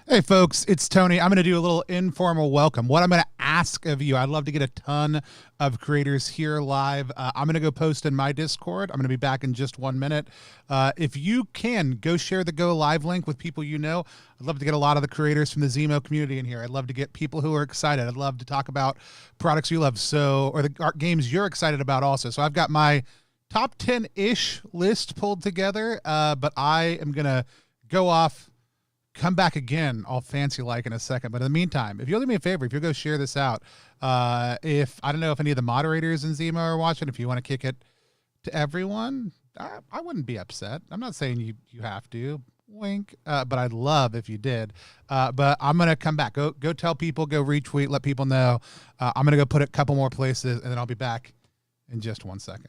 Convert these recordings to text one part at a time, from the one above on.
Hey folks, it's Tony. I'm going to do a little informal welcome. What I'm going to ask of you, I'd love to get a ton of creators here live. I'm going to go post in my Discord. I'm going to be back in just 1 minute. If you can, go share the Go Live link with people you know. I'd love to get a lot of the creators from the Zimo community in here. I'd love to get people who are excited. I'd love to talk about products you love, or the games you're excited about also. So I've got my top 10-ish list pulled together, but I am going to go off, come back again all fancy like in a second. But in the meantime, if you'll do me a favor, if you'll go share this out, if I don't know if any of the moderators in Zimo are watching, if you want to kick it to everyone, I wouldn't be upset. I'm not saying you have to, wink, but I'd love if you did. But I'm going to come back. Go tell people, go retweet, let people know. I'm going to go put it a couple more places, and then I'll be back in just 1 second.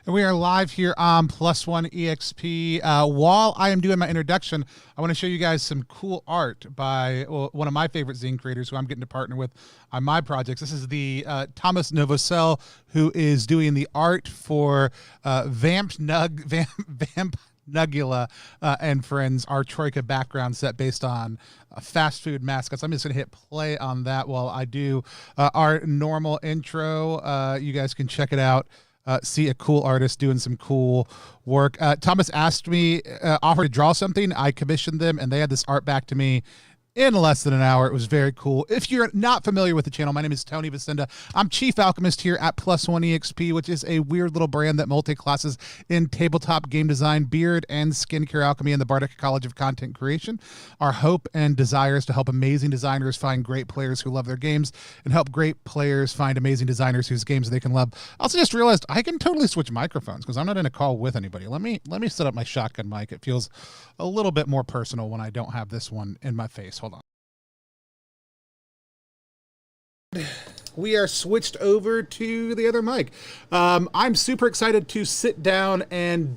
And we are live here on Plus One EXP. While I am doing my introduction, I want to show you guys some cool art by one of my favorite zine creators who I'm getting to partner with on my projects. This is the Thomas Novosel, who is doing the art for Vamp Nugula and Friends, our Troika background set based on fast food mascots. I'm just going to hit play on that while I do our normal intro. You guys can check it out. See a cool artist doing some cool work. Thomas asked me, offered to draw something. I commissioned them, and they had this art back to me in less than an hour. It was very cool. If you're not familiar with the channel, my name is Tony Vicinda. I'm Chief Alchemist here at Plus One EXP, which is a weird little brand that multi-classes in tabletop game design, beard, and skincare alchemy in the Bardic College of Content Creation. Our hope and desire is to help amazing designers find great players who love their games and help great players find amazing designers whose games they can love. I also just realized I can totally switch microphones because I'm not in a call with anybody. Let me set up my shotgun mic. It feels a little bit more personal when I don't have this one in my face. Hold on. We are switched over to the other mic. I'm super excited to sit down and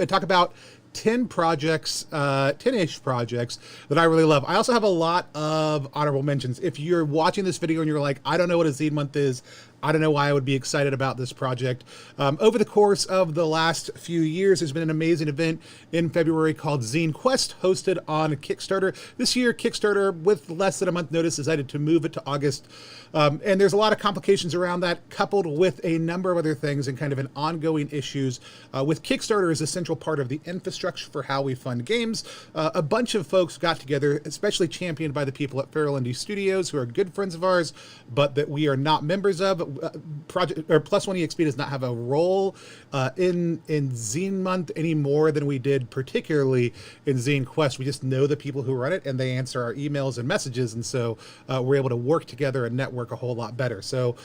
talk about 10 projects, 10-ish projects that I really love. I also have a lot of honorable mentions. If you're watching this video and you're like, I don't know what a zine month is, I don't know why I would be excited about this project. Over the course of the last few years, there's been an amazing event in February called Zine Quest, hosted on Kickstarter. This year, Kickstarter, with less than a month notice, decided to move it to August. And there's a lot of complications around that, coupled with a number of other things and kind of an ongoing issues with Kickstarter as a central part of the infrastructure for how we fund games. A bunch of folks got together, especially championed by the people at Fairyland Studios, who are good friends of ours, but that we are not members of. Project or Plus One EXP does not have a role in Zine Month any more than we did, particularly in Zine Quest. We just know the people who run it, and they answer our emails and messages, and so we're able to work together and network a whole lot better. So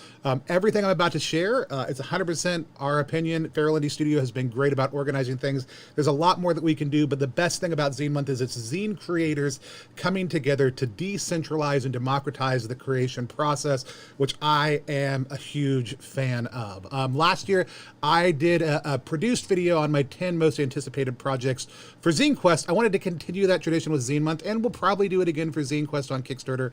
everything I'm about to share, it's 100% our opinion. Fairyland Studio has been great about organizing things. There's a lot more that we can do, but the best thing about Zine Month is it's Zine creators coming together to decentralize and democratize the creation process, which I am a huge fan of. Last year, I did a produced video on my 10 most anticipated projects for Zine Quest. I wanted to continue that tradition with Zine Month, and we'll probably do it again for Zine Quest on Kickstarter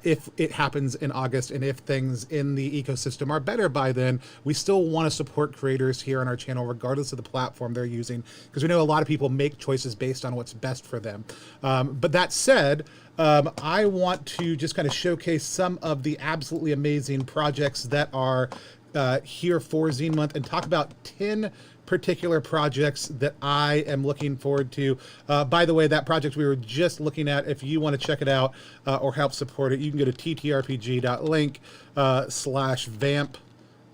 if it happens in August, and if things in the ecosystem are better by then. We still want to support creators here on our channel, regardless of the platform they're using, because we know a lot of people make choices based on what's best for them. But that said, I want to just kind of showcase some of the absolutely amazing projects that are here for Zine Month and talk about 10 particular projects that I am looking forward to. By the way, that project we were just looking at, if you want to check it out or help support it, you can go to ttrpg.link /vamp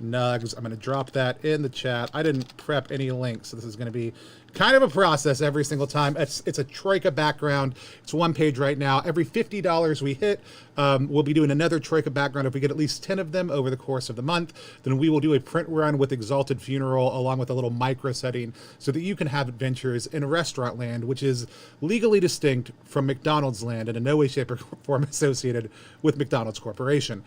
nugs. I'm going to drop that in the chat. I didn't prep any links, so this is going to be kind of a process every single time. It's a Troika background. It's one page right now. Every $50 we hit, we'll be doing another Troika background. If we get at least 10 of them over the course of the month, then we will do a print run with Exalted Funeral along with a little micro setting so that you can have adventures in Restaurant Land, which is legally distinct from McDonald's Land and in no way, shape, or form associated with McDonald's Corporation.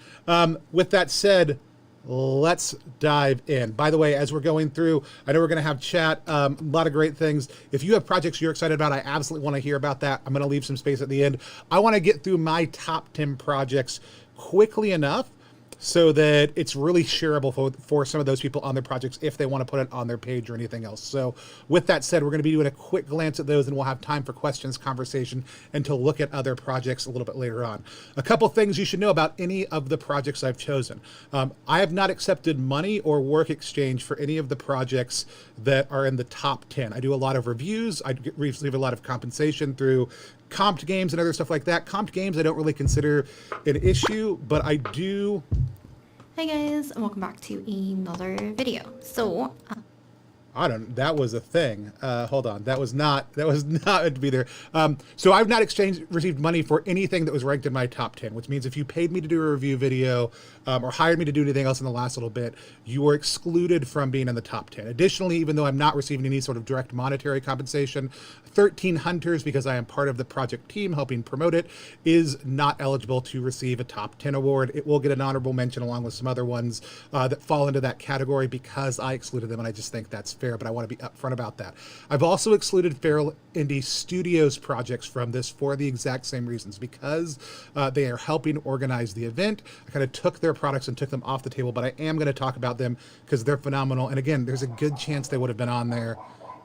With that said, let's dive in. By the way, as we're going through, I know we're going to have chat, a lot of great things. If you have projects you're excited about, I absolutely want to hear about that. I'm going to leave some space at the end. I want to get through my top 10 projects quickly enough so that it's really shareable for some of those people on their projects if they want to put it on their page or anything else. So with that said, we're going to be doing a quick glance at those, and we'll have time for questions, conversation, and to look at other projects a little bit later on. A couple things you should know about any of the projects I've chosen. I have not accepted money or work exchange for any of the projects that are in the top 10. I do a lot of reviews. I receive a lot of compensation through comped games and other stuff like that. Comped games I don't really consider an issue, but I do. Hi guys, and welcome back to another video. So I don't. That was a thing. Hold on. That was not meant to be there. So I've not received money for anything that was ranked in my top 10, which means if you paid me to do a review video or hired me to do anything else in the last little bit, you were excluded from being in the top 10. Additionally, even though I'm not receiving any sort of direct monetary compensation, 13 Hunters, because I am part of the project team helping promote it, is not eligible to receive a top 10 award. It will get an honorable mention along with some other ones that fall into that category because I excluded them, and I just think that's fair, but I want to be upfront about that. I've also excluded Fairyland Studios projects from this for the exact same reasons, because they are helping organize the event. I kind of took their products and took them off the table, but I am going to talk about them because they're phenomenal. And again, there's a good chance they would have been on there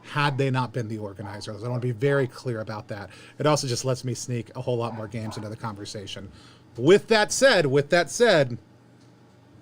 had they not been the organizers. I want to be very clear about that. It also just lets me sneak a whole lot more games into the conversation. With that said,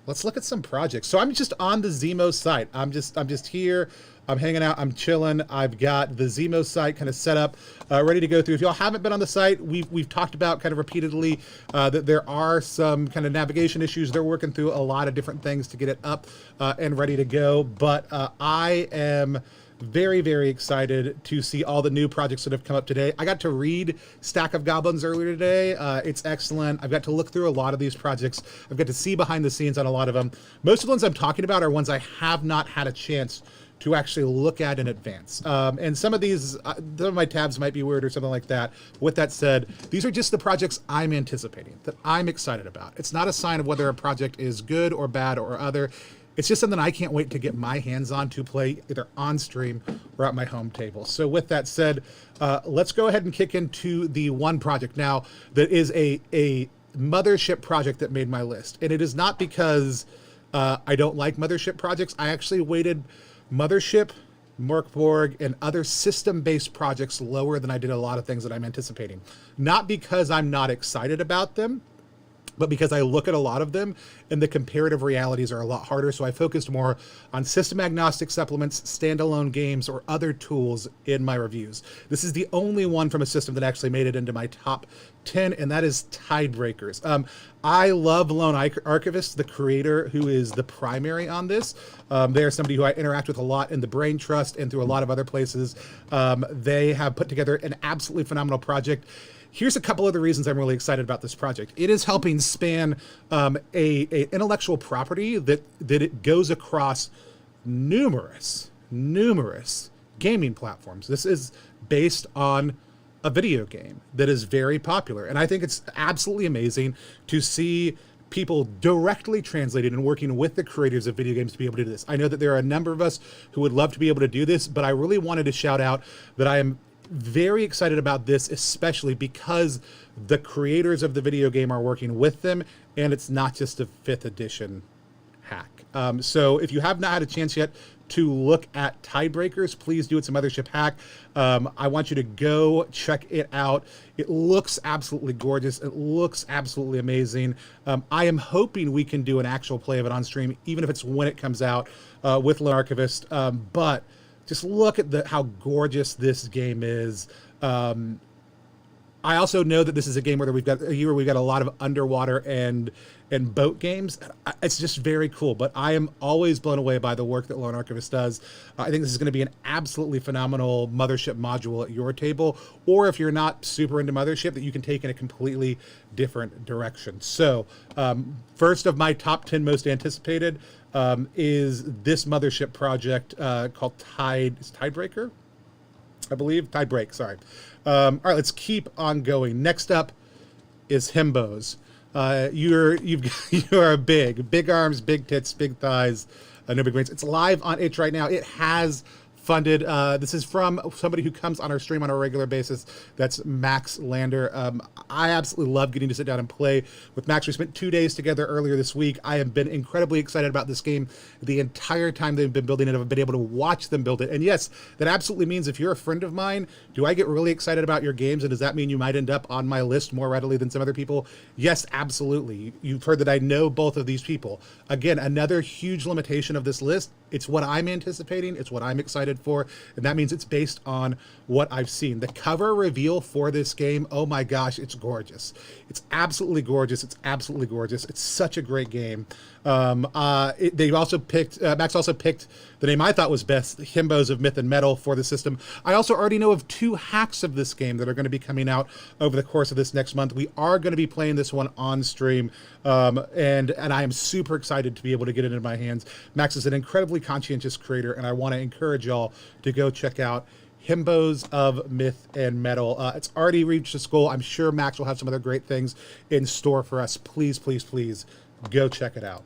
let's look at some projects. So I'm just on the Zimo site. I'm just here. I'm hanging out. I'm chilling. I've got the Zimo site kind of set up, ready to go through. If y'all haven't been on the site, we've talked about kind of repeatedly that there are some kind of navigation issues. They're working through a lot of different things to get it up and ready to go. But I am very, very excited to see all the new projects that have come up today. I got to read Stack of Goblins earlier today. It's excellent. I've got to look through a lot of these projects. I've got to see behind the scenes on a lot of them. Most of the ones I'm talking about are ones I have not had a chance to actually look at in advance. And some of these, some of my tabs might be weird or something like that. With that said, these are just the projects I'm anticipating, that I'm excited about. It's not a sign of whether a project is good or bad or other. It's just something I can't wait to get my hands on to play either on stream or at my home table. So with that said, let's go ahead and kick into the one project now that is a mothership project that made my list. And it is not because I don't like Mothership projects. I actually weighted Mothership, Morkborg, and other system-based projects lower than I did a lot of things that I'm anticipating. Not because I'm not excited about them, but because I look at a lot of them and the comparative realities are a lot harder. So I focused more on system agnostic supplements, standalone games, or other tools in my reviews. This is the only one from a system that actually made it into my top 10, and that is Tidebreakers. I love Lone Archivist, the creator who is the primary on this. They're somebody who I interact with a lot in the Brain Trust and through a lot of other places. They have put together an absolutely phenomenal project. Here's a couple of the reasons I'm really excited about this project. It is helping span a intellectual property that it goes across numerous gaming platforms. This is based on a video game that is very popular. And I think it's absolutely amazing to see people directly translated and working with the creators of video games to be able to do this. I know that there are a number of us who would love to be able to do this, but I really wanted to shout out that I am very excited about this, especially because the creators of the video game are working with them, and it's not just a 5th edition hack. So if you have not had a chance yet to look at Tidebreakers, please do it. It's a Mothership hack. I want you to go check it out. It looks absolutely gorgeous. It looks absolutely amazing. I am hoping we can do an actual play of it on stream, even if it's when it comes out with Lone Archivist. But just look at how gorgeous this game is. I also know that this is a game where we've got a lot of underwater and boat games. It's just very cool, but I am always blown away by the work that Lone Archivist does. I think this is going to be an absolutely phenomenal Mothership module at your table, or if you're not super into Mothership, that you can take in a completely different direction. So first of my top 10 most anticipated is this Mothership project called Tidebreaker, I believe. Tidebreak, sorry. All right, let's keep on going. Next up is Himbos. You are big arms, big tits, big thighs, no big brains. It's live on itch right now. It has funded. This is from somebody who comes on our stream on a regular basis. That's Max Lander. I absolutely love getting to sit down and play with Max. We spent 2 days together earlier this week. I have been incredibly excited about this game the entire time they've been building it. I've been able to watch them build it. And yes, that absolutely means if you're a friend of mine, do I get really excited about your games? And does that mean you might end up on my list more readily than some other people? Yes, absolutely. You've heard that I know both of these people. Again, another huge limitation of this list. It's what I'm anticipating. It's what I'm excited for. And that means it's based on what I've seen. The cover reveal for this game, oh my gosh, it's gorgeous. It's absolutely gorgeous. It's absolutely gorgeous. It's such a great game. They've also picked, Max also picked the name I thought was best, Himbos of Myth and Metal, for the system. I also already know of 2 hacks of this game that are going to be coming out over the course of this next month. We are going to be playing this one on stream, and I am super excited to be able to get it in my hands. Max is an incredibly conscientious creator, and I want to encourage y'all to go check out Himbos of Myth and Metal. It's already reached its goal. I'm sure Max will have some other great things in store for us. Please, please, please go check it out.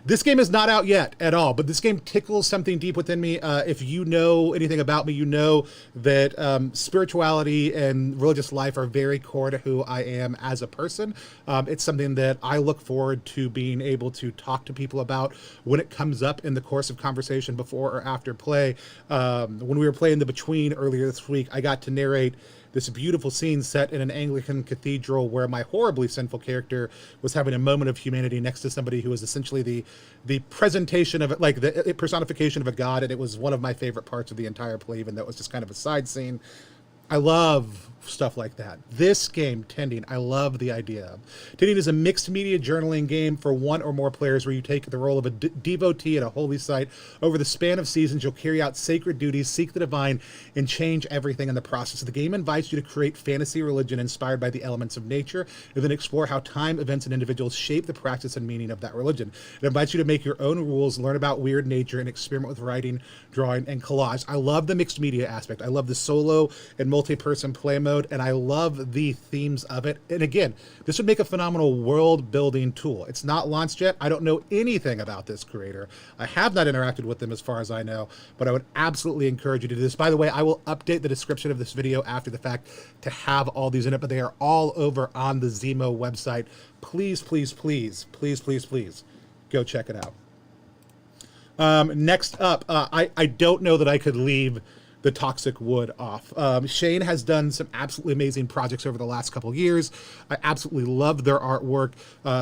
This game is not out yet at all, but this game tickles something deep within me. If you know anything about me, you know that spirituality and religious life are very core to who I am as a person. It's something that I look forward to being able to talk to people about when it comes up in the course of conversation before or after play. When we were playing The Between earlier this week, I got to narrate this beautiful scene set in an Anglican cathedral where my horribly sinful character was having a moment of humanity next to somebody who was essentially the presentation of it, like the personification of a god, and it was one of my favorite parts of the entire play, even though it was just kind of a side scene. I love stuff like that. This game, Tending, I love the idea of. Tending is a mixed media journaling game for 1 or more players where you take the role of a devotee at a holy site. Over the span of seasons, you'll carry out sacred duties, seek the divine, and change everything in the process. The game invites you to create fantasy religion inspired by the elements of nature, and then explore how time, events, and individuals shape the practice and meaning of that religion. It invites you to make your own rules, learn about weird nature, and experiment with writing, drawing, and collage. I love the mixed media aspect. I love the solo and multi-person play mode, and I love the themes of it. And again, this would make a phenomenal world building tool. It's not launched yet. I don't know anything about this creator. I have not interacted with them as far as I know, but I would absolutely encourage you to do this. By the way, I will update the description of this video after the fact to have all these in it, but they are all over on the Zimo website. Please, please, please, please, please, please go check it out. Next up, I don't know that I could leave the Toxic Wood off. Shane has done some absolutely amazing projects over the last couple years. I absolutely love their artwork.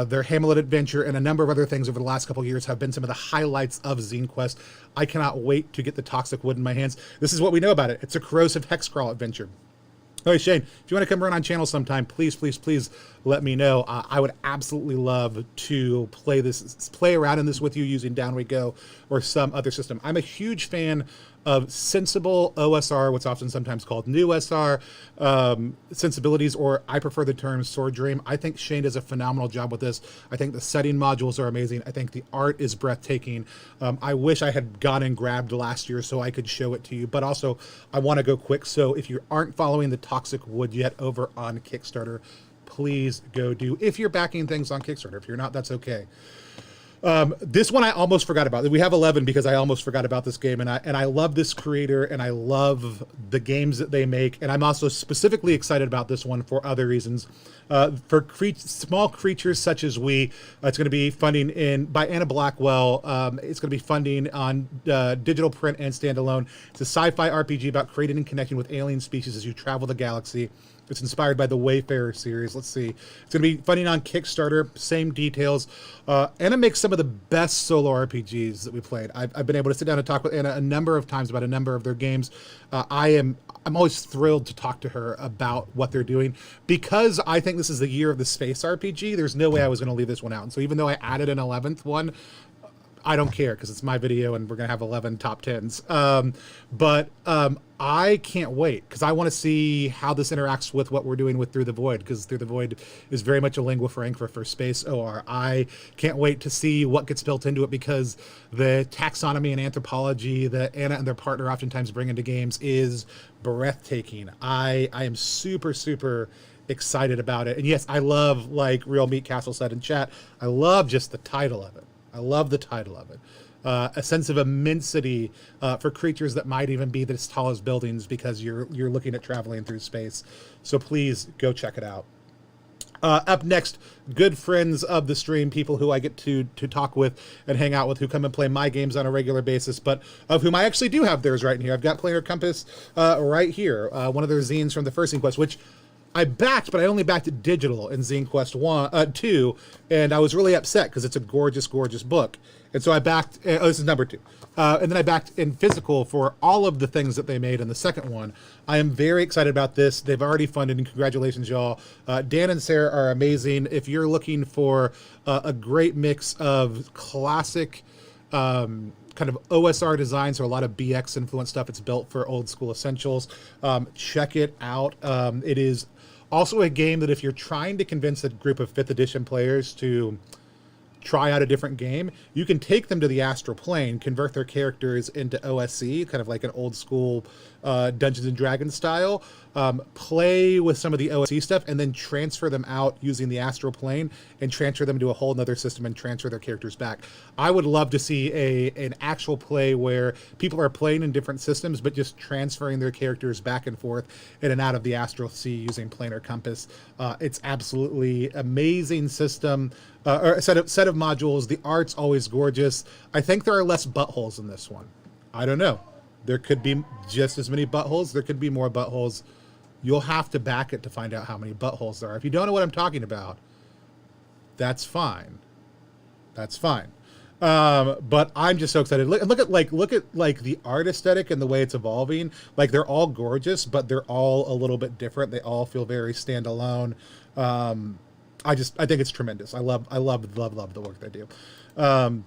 Their Hamlet adventure and a number of other things over the last couple years have been some of the highlights of Zine Quest. I cannot wait to get the Toxic Wood in my hands. This is what we know about it. It's a corrosive hex crawl adventure. All right, Shane, if you want to come run on channel sometime, please, please, please let me know. I would absolutely love to play around in this with you using Down We Go or some other system. I'm a huge fan of sensible OSR, what's often sometimes called new SR sensibilities, or I prefer the term Sword Dream. I think Shane does a phenomenal job with this. I think the setting modules are amazing. I think the art is breathtaking. I wish I had gone and grabbed last year so I could show it to you, but also I want to go quick. So if you aren't following the Toxic Wood yet over on Kickstarter, please go do. If you're backing things on Kickstarter, if you're not, that's okay. This one I almost forgot about. We have 11 because I almost forgot about this game, and I love this creator and I love the games that they make, and I'm also specifically excited about this one for other reasons. For small creatures such as we, it's going to be funding by Anna Blackwell. It's going to be funding on digital print and standalone. It's a sci-fi RPG about creating and connecting with alien species as you travel the galaxy. It's inspired by the Wayfarer series. Let's see. It's going to be funding on Kickstarter. Same details. Anna makes some of the best solo RPGs that we played. I've been able to sit down and talk with Anna a number of times about a number of their games. I'm always thrilled to talk to her about what they're doing because I think this is the year of the space RPG. There's no way I was going to leave this one out. And so even though I added an 11th one, I don't care because it's my video and we're going to have 11 top 10s. But I can't wait because I want to see how this interacts with what we're doing with Through the Void, because Through the Void is very much a lingua franca for space OR. I can't wait to see what gets built into it because the taxonomy and anthropology that Anna and their partner oftentimes bring into games is breathtaking. I am super, super excited about it. And yes, I love, like Real Meat Castle said in chat, I love just the title of it. I love the title of it. A sense of immensity for creatures that might even be this tall as buildings because you're looking at traveling through space. So please go check it out. Up next, good friends of the stream, people who I get to talk with and hang out with, who come and play my games on a regular basis, but of whom I actually do have theirs right in here. I've got Planar Compass right here, one of their zines from the first Zine Quest, which I backed, but I only backed it digital in Zine Quest 2, and I was really upset because it's a gorgeous, gorgeous book. And so I backed, this is number 2. And then I backed in physical for all of the things that they made in the second one. I am very excited about this. They've already funded, and congratulations, y'all. Dan and Sarah are amazing. If you're looking for a great mix of classic kind of OSR design, so a lot of BX influenced stuff, it's built for old school essentials. Check it out. It is also a game that if you're trying to convince a group of 5th edition players to try out a different game, you can take them to the astral plane, convert their characters into OSC, kind of like an old school Dungeons and Dragons style, play with some of the OSC stuff, and then transfer them out using the astral plane and transfer them to a whole nother system and transfer their characters back. I would love to see an actual play where people are playing in different systems, but just transferring their characters back and forth in and out of the astral sea using Planar Compass. It's absolutely amazing system, or a set of modules. The art's always gorgeous. I think there are less buttholes in this one. I don't know. There could be just as many buttholes. There could be more buttholes. You'll have to back it to find out how many buttholes there are. If you don't know what I'm talking about, that's fine. That's fine. But I'm just so excited. Look at the art aesthetic and the way it's evolving. Like, they're all gorgeous, but they're all a little bit different. They all feel very standalone. I think it's tremendous. I love the work they do.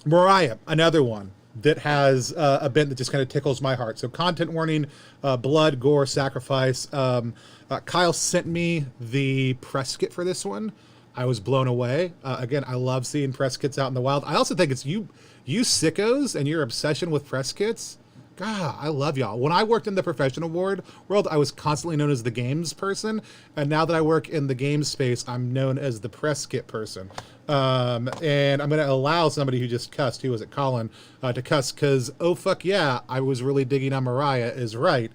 Mariah, another one that has a bit that just kind of tickles my heart. So content warning, blood, gore, sacrifice. Kyle sent me the press kit for this one. I was blown away. Again, I love seeing press kits out in the wild. I also think it's you sickos and your obsession with press kits. God, I love y'all. When I worked in the professional world, I was constantly known as the games person. And now that I work in the games space, I'm known as the press kit person. And I'm going to allow somebody who just cussed, who was it, Colin, to cuss, because, oh, fuck yeah, I was really digging on Mariah is right.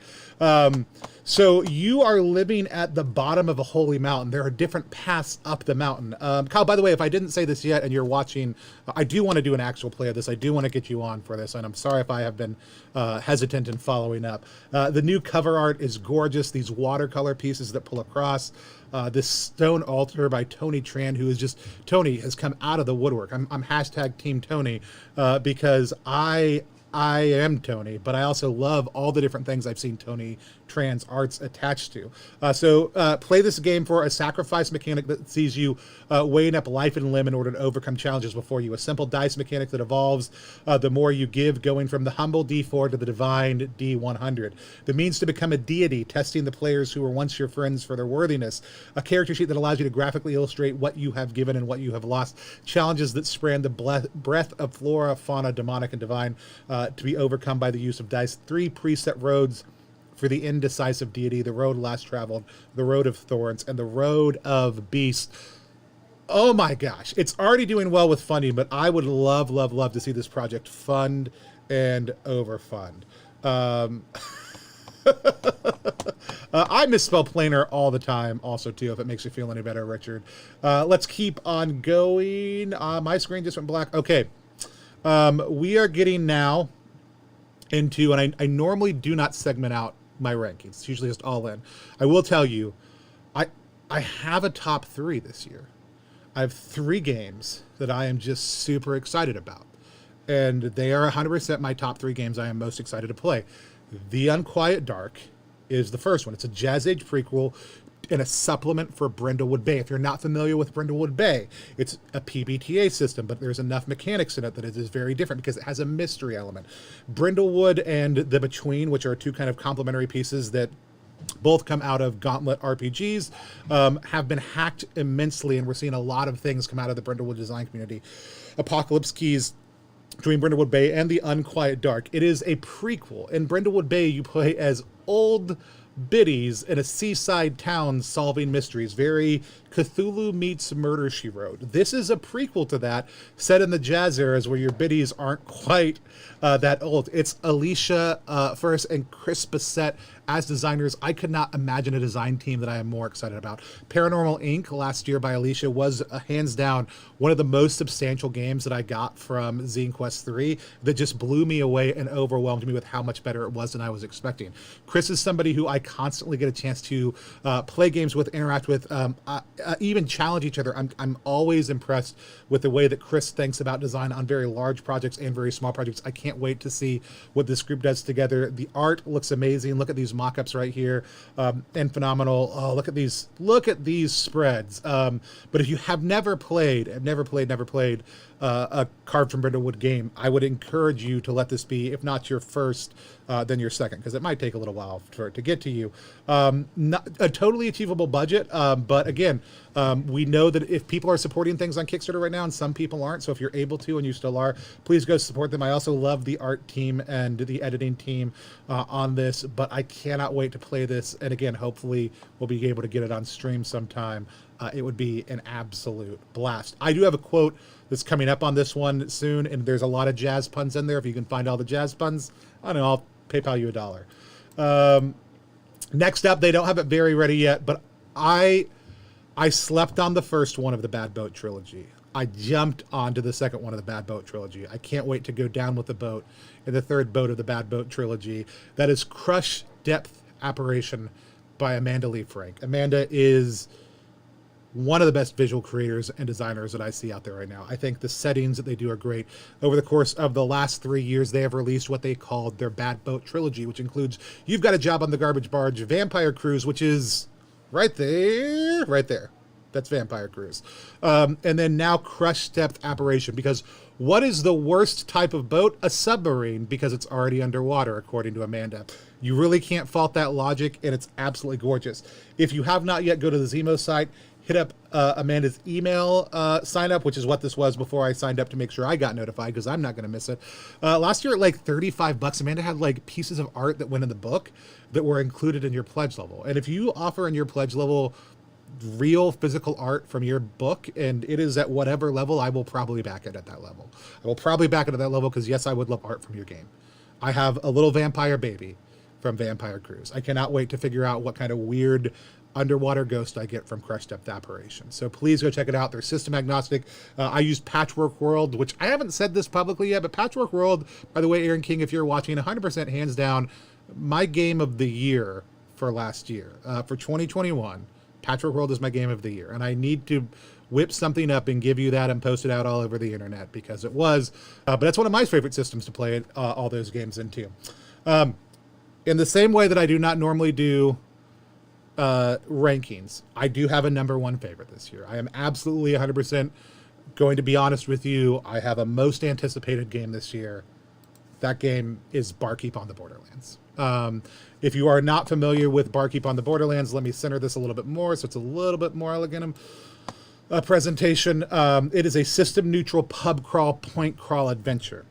So you are living at the bottom of a holy mountain. There are different paths up the mountain. Kyle, by the way, if I didn't say this yet and you're watching, I do want to do an actual play of this. I do want to get you on for this, and I'm sorry if I have been hesitant in following up. The new cover art is gorgeous. These watercolor pieces that pull across. This stone altar by Tony Tran, who is just, Tony has come out of the woodwork. I'm hashtag Team Tony because I am Tony, but I also love all the different things I've seen Tony Tran's arts attached to. So play this game for a sacrifice mechanic that sees you weighing up life and limb in order to overcome challenges before you. A simple dice mechanic that evolves the more you give, going from the humble D4 to the divine D100. The means to become a deity, testing the players who were once your friends for their worthiness. A character sheet that allows you to graphically illustrate what you have given and what you have lost. Challenges that span the breadth of flora, fauna, demonic, and divine to be overcome by the use of dice. 3 preset roads for the indecisive deity, the road last traveled, the road of thorns, and the road of beasts. Oh my gosh, it's already doing well with funding, but I would love, love, love to see this project fund and overfund. I misspell planar all the time also too, if it makes you feel any better, Richard. Let's keep on going. My screen just went black. Okay. We are getting now into, and I normally do not segment out my rankings. It's usually just all in. I will tell you, I have a top 3 this year. I have 3 games that I am just super excited about. And they are 100% my top 3 games I am most excited to play. The Unquiet Dark is the first one. It's a Jazz Age prequel and a supplement for Brindlewood Bay. If you're not familiar with Brindlewood Bay, it's a PBTA system, but there's enough mechanics in it that it is very different because it has a mystery element. Brindlewood and The Between, which are 2 kind of complementary pieces that both come out of Gauntlet RPGs, have been hacked immensely, and we're seeing a lot of things come out of the Brindlewood design community. Apocalypse Keys between Brindlewood Bay and The Unquiet Dark. It is a prequel. In Brindlewood Bay, you play as old biddies in a seaside town solving mysteries. Very Cthulhu meets Murder, She Wrote. This is a prequel to that, set in the jazz eras where your biddies aren't quite that old. It's Alicia first and Chris Bissett as designers. I could not imagine a design team that I am more excited about. Paranormal Inc. last year by Alicia was hands down one of the most substantial games that I got from Zine Quest 3 that just blew me away and overwhelmed me with how much better it was than I was expecting. Chris is somebody who I constantly get a chance to play games with, interact with, even challenge each other. I'm always impressed with the way that Chris thinks about design on very large projects and very small projects. I can't wait to see what this group does together. The art looks amazing. Look at these mock-ups right here, and phenomenal. Oh, look at these spreads. But if you have never played a Carved from Brindlewood game, I would encourage you to let this be, if not your first, then your second, because it might take a little while for it to get to you. Not a totally achievable budget, but again, we know that if people are supporting things on Kickstarter right now, and some people aren't, so if you're able to and you still are, please go support them. I also love the art team and the editing team on this, but I cannot wait to play this, and again, hopefully we'll be able to get it on stream sometime. It would be an absolute blast. I do have a quote that's coming up on this one soon, and there's a lot of jazz puns in there. If you can find all the jazz puns, I don't know, I'll PayPal you $1. Next up, they don't have it very ready yet, but I slept on the first one of the Bad Boat trilogy. I jumped onto the second one of the Bad Boat trilogy. I can't wait to go down with the boat in the third boat of the Bad Boat trilogy. That is Crush Depth Apparition by Amanda Lee Frank. Amanda is one of the best visual creators and designers that I see out there right now. I think the settings that they do are great. Over the course of the last 3 years, they have released what they called their Bad Boat trilogy, which includes You've Got a Job on the Garbage Barge, Vampire Cruise, which is right there. That's Vampire Cruise. And then now Crush Depth Apparition, because what is the worst type of boat? A submarine, because it's already underwater, according to Amanda. You really can't fault that logic, and it's absolutely gorgeous. If you have not yet, go to the Zimo site, hit up Amanda's email sign up, which is what this was before I signed up to make sure I got notified, because I'm not going to miss it. Last year at like $35, Amanda had like pieces of art that went in the book that were included in your pledge level. And if you offer in your pledge level real physical art from your book, and it is at whatever level, I will probably back it at that level. I will probably back it at that level because, yes, I would love art from your game. I have a little vampire baby from Vampire Cruise. I cannot wait to figure out what kind of weird underwater ghost I get from Crushed Depth Apparition. So please go check it out. They're system agnostic. I use Patchwork World, which I haven't said this publicly yet, but Patchwork World, by the way, Aaron King, if you're watching, 100% hands down, my game of the year for last year. For 2021, Patchwork World is my game of the year. And I need to whip something up and give you that and post it out all over the internet because it was. But that's one of my favorite systems to play all those games into. In the same way that I do not normally do rankings, I do have a number one favorite this year. I am absolutely 100% going to be honest with you. I have a most anticipated game this year. That game is Barkeep on the Borderlands. If you are not familiar with Barkeep on the Borderlands, let me center this a little bit more so it's a little bit more elegant presentation. It is a system-neutral pub crawl, point crawl adventure.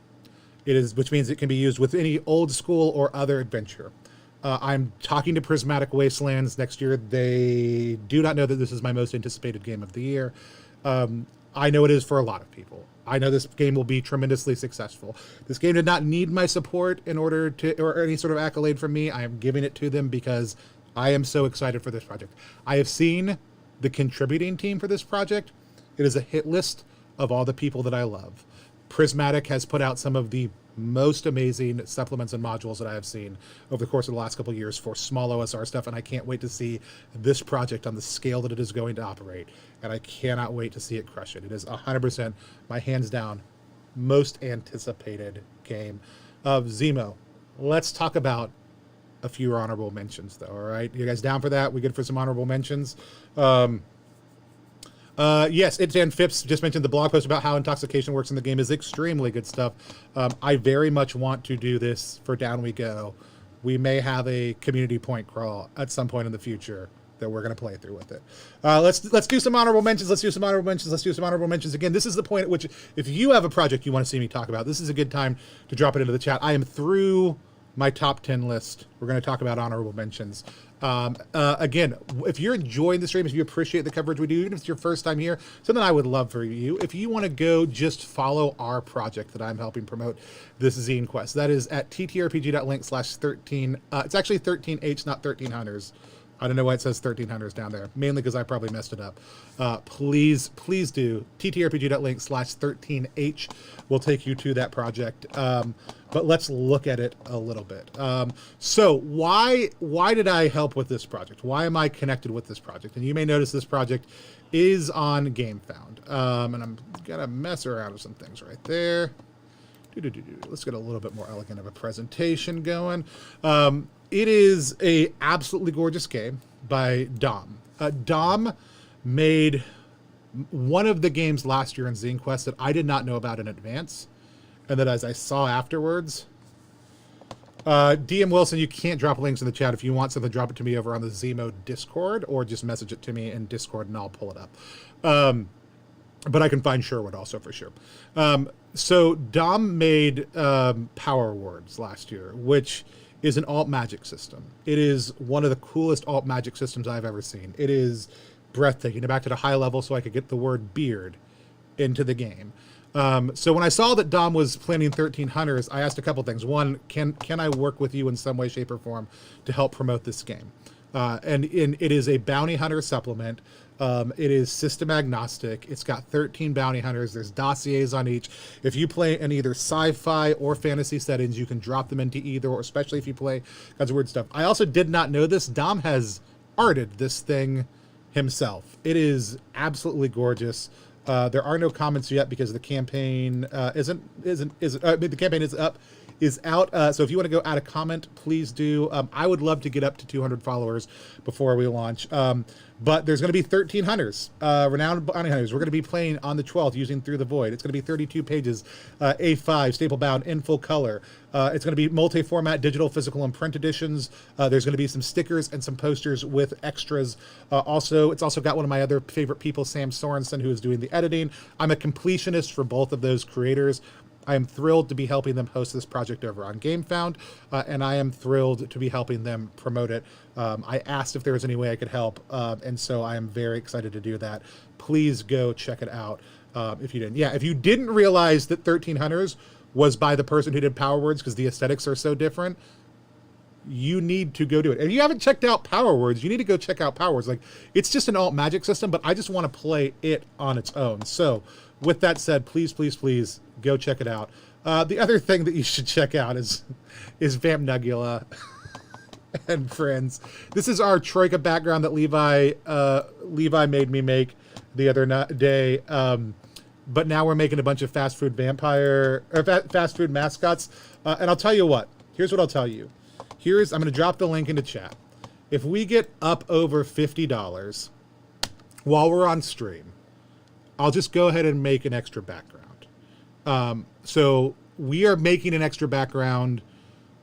Which means it can be used with any old school or other adventure. I'm talking to Prismatic Wastelands next year. They do not know that this is my most anticipated game of the year. I know it is for a lot of people. I know this game will be tremendously successful. This game did not need my support in order to, or any sort of accolade from me. I am giving it to them because I am so excited for this project. I have seen the contributing team for this project. It is a hit list of all the people that I love. Prismatic has put out some of the most amazing supplements and modules that I have seen over the course of the last couple of years for small OSR stuff, and I can't wait to see this project on the scale that it is going to operate, and I cannot wait to see it crush it. It is 100% my hands down most anticipated game of Zimo. Let's talk about a few honorable mentions, though, all right? You guys down for that? We good for some honorable mentions? Yes, It's Dan Phipps just mentioned the blog post about how intoxication works in the game is extremely good stuff. I very much want to do this for Down We Go. We may have a community point crawl at some point in the future that we're going to play through with it. Let's do some honorable mentions. Let's do some honorable mentions. Again, this is the point at which if you have a project you want to see me talk about, this is a good time to drop it into the chat. I am through my top 10 list. We're going to talk about honorable mentions. Again, if you're enjoying the stream, if you appreciate the coverage we do, even if it's your first time here, something I would love for you, if you want to go just follow our project that I'm helping promote, this Zine Quest. That is at ttrpg.link/13. It's actually 13H, not 1300s. I don't know why it says 1300s down there, mainly because I probably messed it up. Please do. ttrpg.link/13H will take you to that project. But let's look at it a little bit. So why did I help with this project? Why am I connected with this project? And you may notice this project is on GameFound. And I'm going to mess around with some things right there. Let's get a little bit more elegant of a presentation going. It is a absolutely gorgeous game by Dom. Dom made one of the games last year in Zine Quest that I did not know about in advance, and that as I saw afterwards. DM Wilson, you can't drop links in the chat. If you want something, drop it to me over on the Zimo Discord, or just message it to me in Discord and I'll pull it up. But I can find Sherwood also for sure. So Dom made Power Words last year, which is an alt magic system. It is one of the coolest alt magic systems I've ever seen. It is breathtaking. Back to the high level so I could get the word beard into the game. So when I saw that Dom was planning 1300s, I asked a couple things. One, can I work with you in some way, shape, or form to help promote this game? And it is a bounty hunter supplement. It is system agnostic. It's got 13 bounty hunters. There's dossiers on each. If you play in either sci-fi or fantasy settings, you can drop them into either, or especially if you play kinds of weird stuff. I also did not know this. Dom has arted this thing himself. It is absolutely gorgeous. There are no comments yet because the campaign the campaign is out. So if you want to go add a comment, please do. I would love to get up to 200 followers before we launch. But there's going to be 13 hunters, renowned bounty hunters. We're going to be playing on the 12th using Through the Void. It's going to be 32 pages, A5, staple bound, in full color. It's going to be multi-format, digital, physical, and print editions. There's going to be some stickers and some posters with extras. It's also got one of my other favorite people, Sam Sorensen, who is doing the editing. I'm a completionist for both of those creators. I am thrilled to be helping them host this project over on GameFound, and I am thrilled to be helping them promote it. I asked if there was any way I could help, and so I am very excited to do that. Please go check it out if you didn't. Yeah, if you didn't realize that 13 Hunters was by the person who did Power Words because the aesthetics are so different, you need to go do it. If you haven't checked out Power Words, you need to go check out Power Words. Like, it's just an alt magic system, but I just want to play it on its own. So with that said, please, please, please go check it out. The other thing that you should check out is Vamp Nebula and friends. This is our Troika background that Levi made me make the other day. But now we're making a bunch of fast food mascots. And I'll tell you what. Here's what I'll tell you. I'm going to drop the link into chat. If we get up over $50 while we're on stream, I'll just go ahead and make an extra background. So we are making an extra background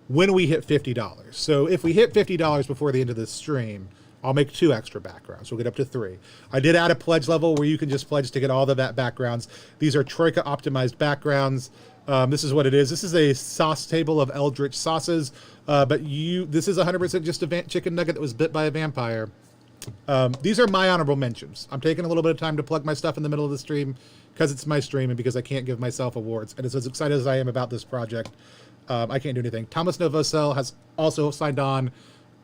when we hit $50. So if we hit $50 before the end of this stream, I'll make 2 extra backgrounds. We'll get up to 3. I did add a pledge level where you can just pledge to get all the backgrounds. These are Troika optimized backgrounds. This is what it is. This is a sauce table of eldritch sauces, but this is 100% just a chicken nugget that was bit by a vampire. These are my honorable mentions. I'm taking a little bit of time to plug my stuff in the middle of the stream because it's my stream and because I can't give myself awards. And as excited as I am about this project, I can't do anything. Thomas Novosel has also signed on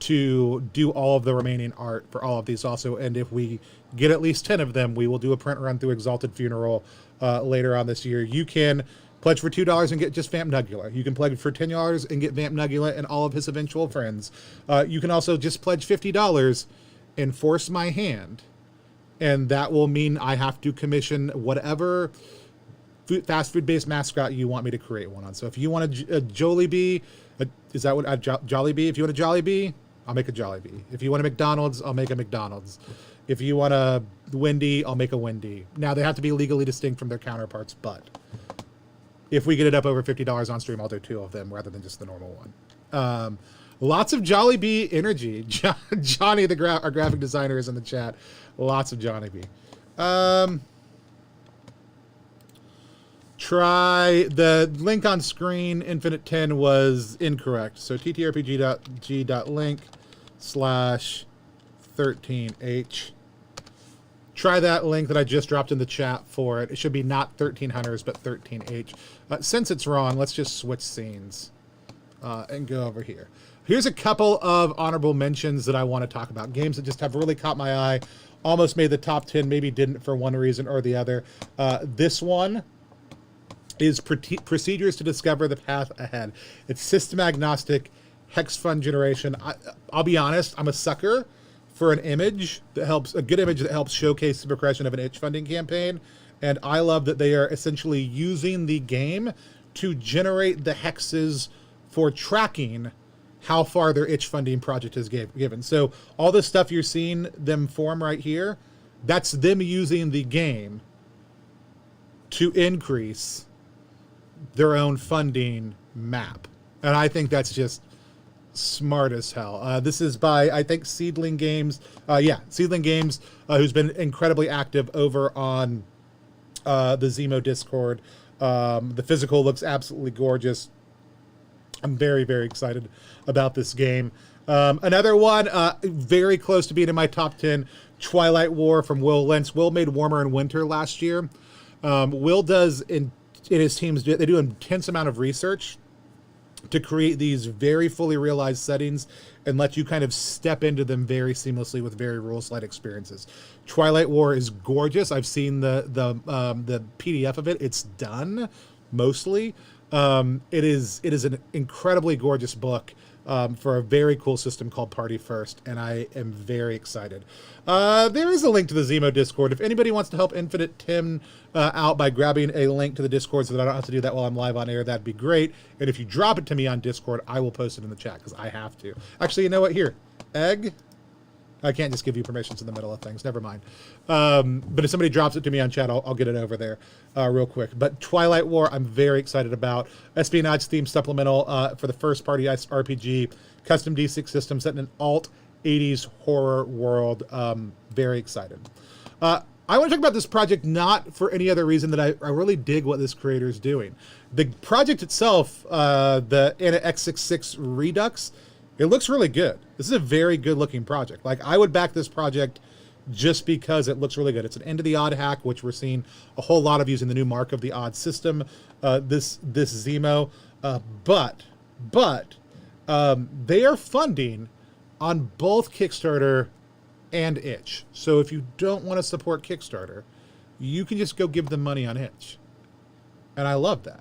to do all of the remaining art for all of these also. And if we get at least 10 of them, we will do a print run through Exalted Funeral later on this year. You can pledge for $2 and get just Vamp Nebula. You can pledge for $10 and get Vamp Nebula and all of his eventual friends. You can also just pledge $50 and force my hand. And that will mean I have to commission whatever fast food-based mascot you want me to create one on. So if you want a Jollibee, is that what a Jollibee? If you want a Jollibee, I'll make a Jollibee. If you want a McDonald's, I'll make a McDonald's. If you want a Wendy, I'll make a Wendy. Now, they have to be legally distinct from their counterparts, but if we get it up over $50 on stream, I'll do 2 of them rather than just the normal one. Lots of Jollibee energy. Johnny, our graphic designer, is in the chat. Lots of Johnny B. Try the link on screen. Infinite 10 was incorrect. So ttrpg.link /13h. Try that link that I just dropped in the chat for it. It should be not 13 Hunters, but 13h. Since it's wrong, let's just switch scenes and go over here. Here's a couple of honorable mentions that I want to talk about. Games that just have really caught my eye. Almost made the top 10, maybe didn't for one reason or the other. This one is Procedures to Discover the Path Ahead. It's system agnostic, hex fund generation. I'll be honest, I'm a sucker for a good image that helps showcase the progression of an itch funding campaign. And I love that they are essentially using the game to generate the hexes for tracking how far their itch funding project is given. So all this stuff you're seeing them form right here, that's them using the game to increase their own funding map. And I think that's just smart as hell. This is by, I think, Seedling Games. Seedling Games, who's been incredibly active over on the Zimo Discord. The physical looks absolutely gorgeous. I'm very, very excited about this game. Another one, very close to being in my top 10, Twilight War from Will Lentz. Will made Warmer in Winter last year. Will does, in his teams, they do an intense amount of research to create these very fully realized settings and let you kind of step into them very seamlessly with very rules-light experiences. Twilight War is gorgeous. I've seen the PDF of it. It's done, mostly. It is an incredibly gorgeous book for a very cool system called Party First, and I am very excited. There is a link to the Zimo Discord. If anybody wants to help Infinite Tim out by grabbing a link to the Discord so that I don't have to do that while I'm live on air, that'd be great. And if you drop it to me on Discord, I will post it in the chat because I have to. Actually, you know what? Here, Egg. I can't just give you permissions in the middle of things. Never mind. But if somebody drops it to me on chat, I'll get it over there real quick. But Twilight War, I'm very excited about. Espionage theme supplemental for the first party RPG. Custom D6 system set in an alt 80s horror world. Very excited. I want to talk about this project not for any other reason that I really dig what this creator is doing. The project itself, the Anna X66 Redux, it looks really good. This is a very good looking project. Like, I would back this project just because it looks really good. It's an end of the odd hack, which we're seeing a whole lot of using the new mark of the odd system, this Zimo. But they are funding on both Kickstarter and Itch. So if you don't want to support Kickstarter, you can just go give them money on Itch. And I love that.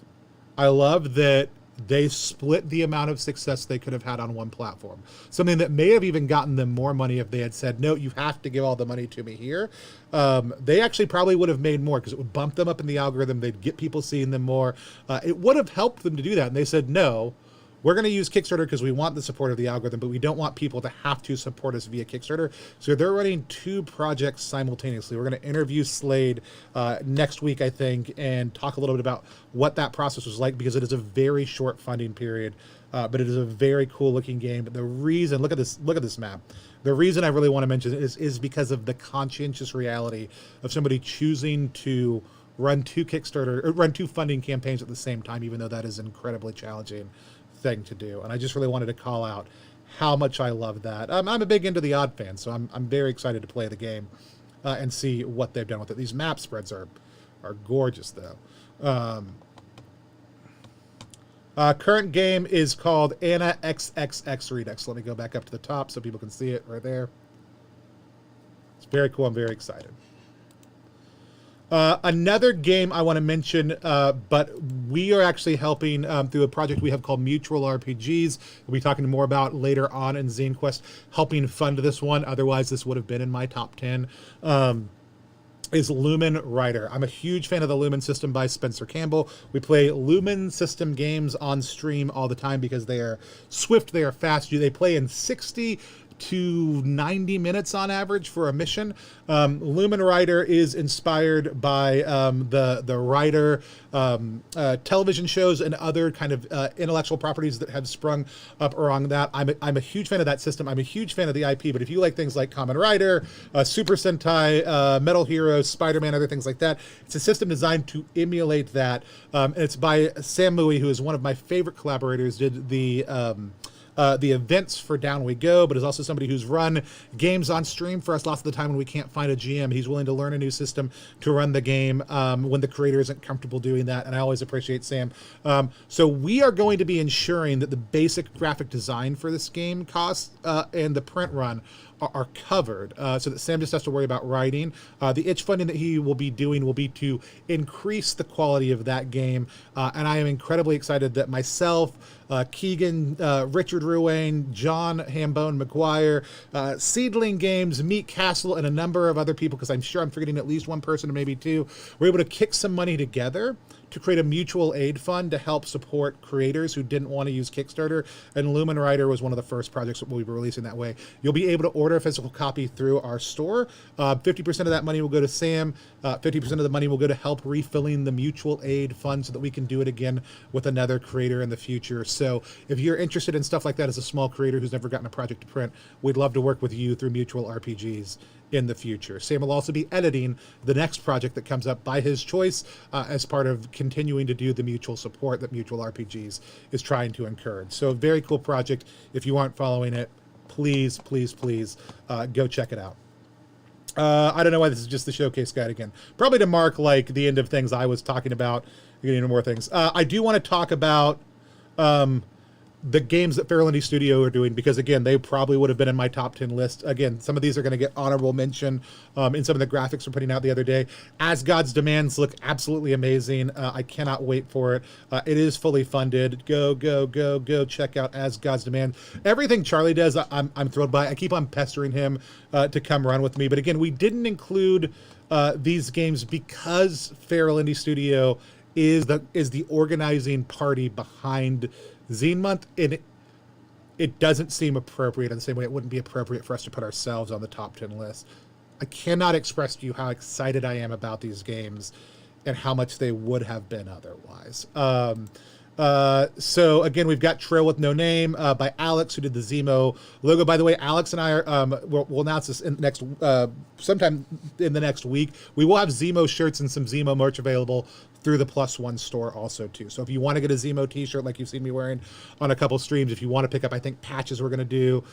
I love that they split the amount of success they could have had on one platform. Something that may have even gotten them more money if they had said, no, you have to give all the money to me here. They actually probably would have made more because it would bump them up in the algorithm. They'd get people seeing them more. It would have helped them to do that. And they said, no, we're going to use Kickstarter because we want the support of the algorithm, but we don't want people to have to support us via Kickstarter. So they're running 2 projects simultaneously. We're going to interview Slade next week, I think, and talk a little bit about what that process was like, because it is a very short funding period, but it is a very cool looking game. But the reason, look at this map. The reason I really want to mention it is because of the conscientious reality of somebody choosing to run 2 funding campaigns at the same time, even though that is incredibly challenging thing to do. And I just really wanted to call out how much I love that. I'm a big Into the Odd fan, so I'm very excited to play the game and see what they've done with it. These map spreads are gorgeous, though. Current game is called Anna XXX Redux. Let me go back up to the top so people can see it right there. It's very cool. I'm very excited. Another game I want to mention, but we are actually helping through a project we have called Mutual RPGs. We'll be talking more about later on in Zine Quest, helping fund this one. Otherwise, this would have been in my top 10. Is Lumen Rider. I'm a huge fan of the Lumen system by Spencer Campbell. We play Lumen system games on stream all the time because they are swift, they are fast. They play in 60 to 90 minutes on average for a mission. Lumen Rider is inspired by the Rider television shows and other kind of intellectual properties that have sprung up around that. I'm a huge fan of that system. I'm a huge fan of the IP, but if you like things like Kamen Rider, Super Sentai, Metal Heroes, Spider-Man, other things like that, it's a system designed to emulate that. And it's by Sam Mui, who is one of my favorite collaborators, did the events for Down We Go, but is also somebody who's run games on stream for us lots of the time when we can't find a GM. He's willing to learn a new system to run the game when the creator isn't comfortable doing that, and I always appreciate Sam. So we are going to be ensuring that the basic graphic design for this game costs and the print run are covered, so that Sam just has to worry about writing. The itch funding that he will be doing will be to increase the quality of that game, and I am incredibly excited that myself, Keegan, Richard Ruane, John Hambone McGuire, Seedling Games, Meat Castle, and a number of other people, because I'm sure I'm forgetting at least one person or maybe 2, we're able to kick some money together to create a mutual aid fund to help support creators who didn't want to use Kickstarter. And Lumen Rider was one of the first projects that we'll be releasing that way. You'll be able to order a physical copy through our store. 50% of that money will go to Sam. 50% of the money will go to help refilling the mutual aid fund so that we can do it again with another creator in the future. So if you're interested in stuff like that as a small creator who's never gotten a project to print, we'd love to work with you through Mutual RPGs in the future. Sam will also be editing the next project that comes up by his choice as part of continuing to do the mutual support that Mutual RPGs is trying to encourage. So a very cool project. If you aren't following it, please, please, please go check it out. I don't know why this is just the showcase guide again. Probably to mark like the end of things I was talking about, getting into more things. I do want to talk about the games that Fairyland Studio are doing, because again, they probably would have been in my top 10 list. Again, some of these are going to get honorable mention in some of the graphics we're putting out the other day. As God's Demands look absolutely amazing. I cannot wait for it. It is fully funded. Go check out As God's Demand. Everything Charlie does, I'm thrilled by. I keep on pestering him to come run with me. But again, we didn't include these games because Fairyland Studio is the organizing party behind Zine Month, and it doesn't seem appropriate in the same way it wouldn't be appropriate for us to put ourselves on the top 10 list. I cannot express to you how excited I am about these games and how much they would have been otherwise. So again, we've got Trail with No Name by Alex, who did the Zimo logo. By the way, Alex and I are we'll announce this in the next sometime in the next week. We will have Zimo shirts and some Zimo merch available through the +1 store also too. So if you want to get a Zimo t-shirt like you've seen me wearing on a couple streams, if you want to pick up, I think patches we're going to do,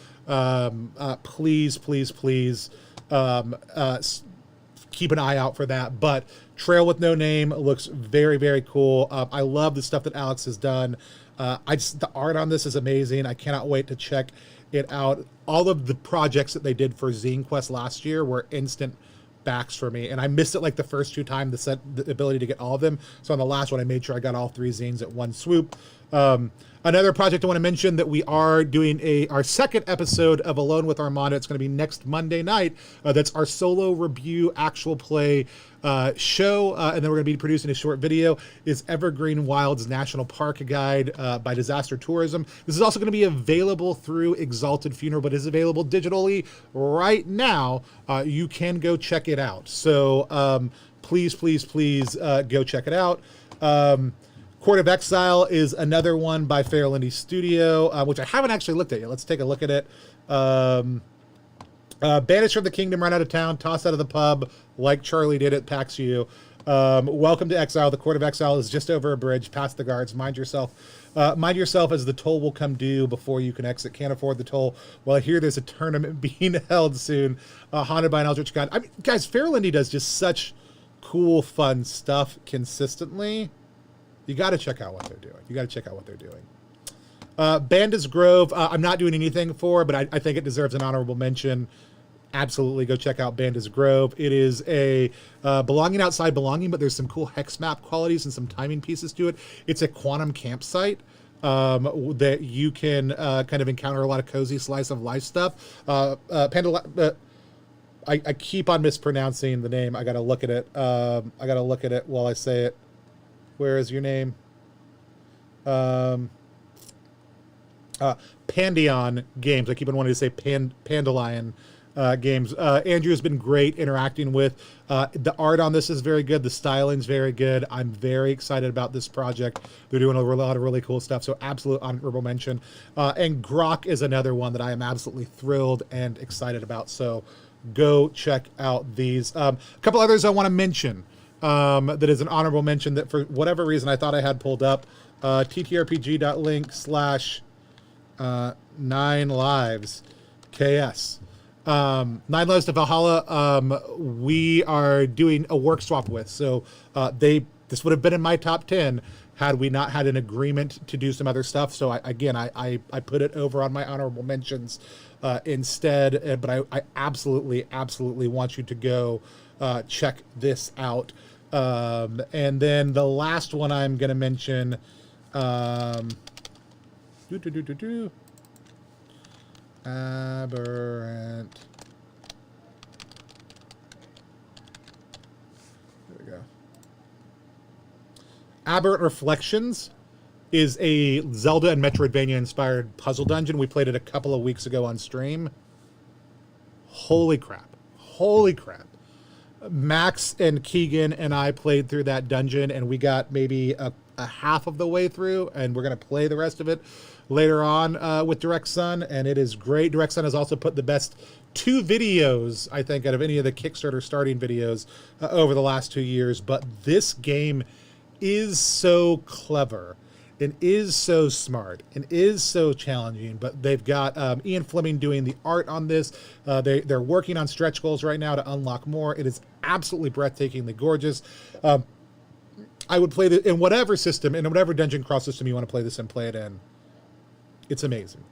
please keep an eye out for that. But Trail with No Name looks very, very cool. I love the stuff that Alex has done. The art on this is amazing. I cannot wait to check it out. All of the projects that they did for Zine Quest last year were instant backs for me, and I missed it like the first 2 times, the ability to get all of them. So on the last one, I made sure I got all 3 zines at one swoop. Another project I want to mention that we are doing our second episode of Alone with Armando. It's going to be next Monday night. That's our solo review actual play show, and then we're going to be producing a short video, is Evergreen Wilds National Park Guide by Disaster Tourism. This is also going to be available through Exalted Funeral, but is available digitally right now. You can go check it out. So please go check it out. Court of Exile is another one by Fairyland Studio, which I haven't actually looked at yet. Let's take a look at it. Banished from the Kingdom, Run Out of Town, Tossed Out of the Pub, like Charlie did at PAX U. Welcome to Exile. The Court of Exile is just over a bridge, past the guards. Mind yourself as the toll will come due before you can exit. Can't afford the toll. Well, I hear there's a tournament being held soon, haunted by an eldritch god. I mean, guys, Fairyland does just such cool, fun stuff consistently. You got to check out what they're doing. Banda's Grove, I'm not doing anything for, but I think it deserves an honorable mention. Absolutely go check out Banda's Grove. It is a belonging outside belonging, but there's some cool hex map qualities and some timing pieces to it. It's a quantum campsite that you can kind of encounter a lot of cozy slice of life stuff. I keep on mispronouncing the name. I got to look at it. While I say it. Where is your name? Pandion Games. I keep on wanting to say Pandalion Games. Andrew has been great interacting with. The art on this is very good. The styling's very good. I'm very excited about this project. They're doing a lot of really cool stuff, so absolute honorable mention. And Grok is another one that I am absolutely thrilled and excited about, so go check out these. A couple others I want to mention. That is an honorable mention that for whatever reason I thought I had pulled up. ttrpg.link / 9 lives KS. 9 Lives to Valhalla, we are doing a work swap with. So this would have been in my top 10 had we not had an agreement to do some other stuff. So I put it over on my honorable mentions instead. But I absolutely want you to go check this out. And then the last one I'm going to mention, Aberrant. There we go. Abbert Reflections is a Zelda and Metroidvania inspired puzzle dungeon. We played it a couple of weeks ago on stream. Holy crap. Max and Keegan and I played through that dungeon, and we got maybe a half of the way through, and we're going to play the rest of it later on with Direct Sun, and it is great. Direct Sun has also put the best 2 videos, I think, out of any of the Kickstarter starting videos over the last 2 years, but this game is so clever and is so smart and is so challenging. But they've got Ian Fleming doing the art on this. They're working on stretch goals right now to unlock more. It is absolutely breathtakingly gorgeous. I would play it in whatever system, in whatever dungeon crawl system you want to play this and play it in. It's amazing.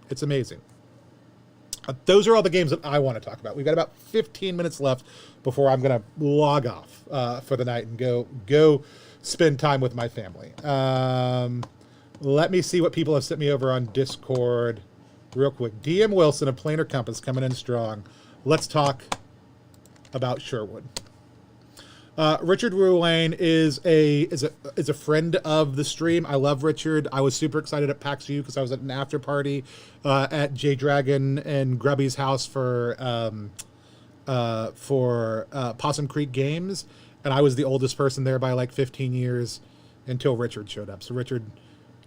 Those are all the games that I want to talk about. We've got about 15 minutes left before I'm going to log off for the night and go spend time with my family. Let me see what people have sent me over on Discord real quick. DM Wilson of Planar Compass coming in strong. Let's talk about Sherwood. Richard Ruane is a friend of the stream. I love Richard. I was super excited at PAX U because I was at an after party at J Dragon and Grubby's house for Possum Creek Games, and I was the oldest person there by like 15 years until Richard showed up. So Richard,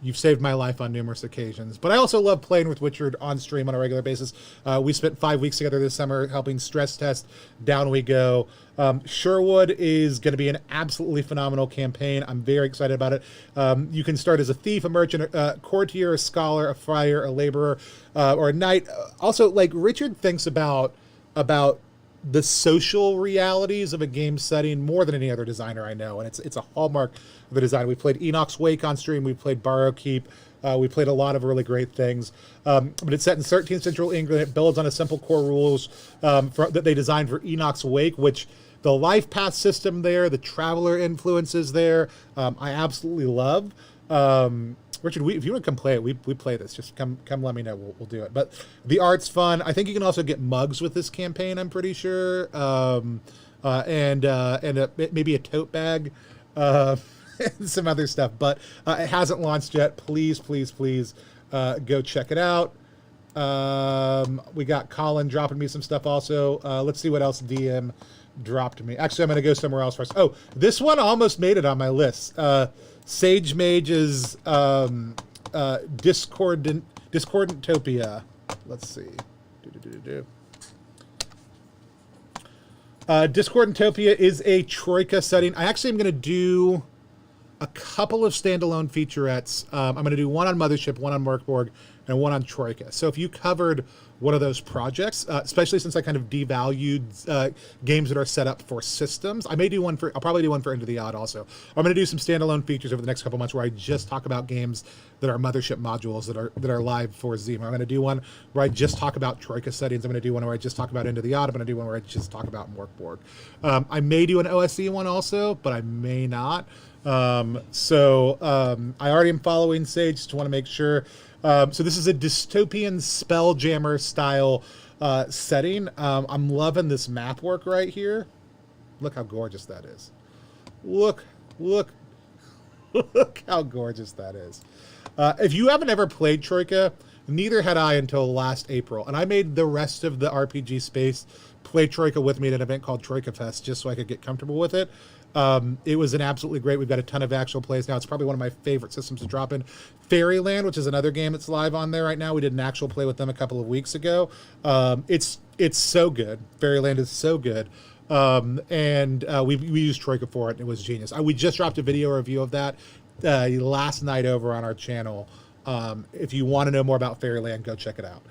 You've saved my life on numerous occasions. But I also love playing with Richard on stream on a regular basis. We spent 5 weeks together this summer helping stress test. Down we go. Sherwood is going to be an absolutely phenomenal campaign. I'm very excited about it. You can start as a thief, a merchant, a courtier, a scholar, a friar, a laborer, or a knight. Also, like, Richard thinks about the social realities of a game setting more than any other designer I know, and it's a hallmark of the design. We played Enoch's Wake on stream. We played Borrow Keep. We played a lot of really great things. But it's set in 13th century England. It builds on a simple core rules that they designed for Enoch's Wake, which the life path system there, the traveler influences there, I absolutely love. Richard, if you want to come play it, we play this. Just come let me know. We'll do it. But the art's fun. I think you can also get mugs with this campaign, I'm pretty sure. And maybe a tote bag. And some other stuff. But it hasn't launched yet. Please go check it out. We got Colin dropping me some stuff also. Let's see what else DM dropped me. Actually, I'm going to go somewhere else first. Oh, this one almost made it on my list. Sage Mage's Discordantopia. Let's see. Discordantopia is a Troika setting. I actually am going to do a couple of standalone featurettes. I'm going to do one on Mothership, one on Merkborg, and one on Troika. So if you covered one of those projects, especially since I kind of devalued games that are set up for systems, I'll probably do one for Into the Odd also. I'm going to do some standalone features over the next couple months where I just talk about games that are Mothership modules that are live for Zimo. I'm going to do one where I just talk about Troika settings. I'm going to do one where I just talk about Into the Odd. I'm going to do one where I just talk about Merkborg. I may do an OSE one also, but I may not. I already am following Sage, just want to make sure. So this is a dystopian Spelljammer style setting. I'm loving this map work right here. Look how gorgeous that is. Look how gorgeous that is. If you haven't ever played Troika, neither had I until last April. And I made the rest of the RPG space play Troika with me at an event called Troika Fest just so I could get comfortable with it. It was an absolutely great. We've got a ton of actual plays now. It's probably one of my favorite systems to drop in. Fairyland, which is another game that's live on there right now. We did an actual play with them a couple of weeks ago. It's so good. Fairyland is so good. We used Troika for it, and it was genius. We just dropped a video review of that last night over on our channel. If you want to know more about Fairyland, go check it out.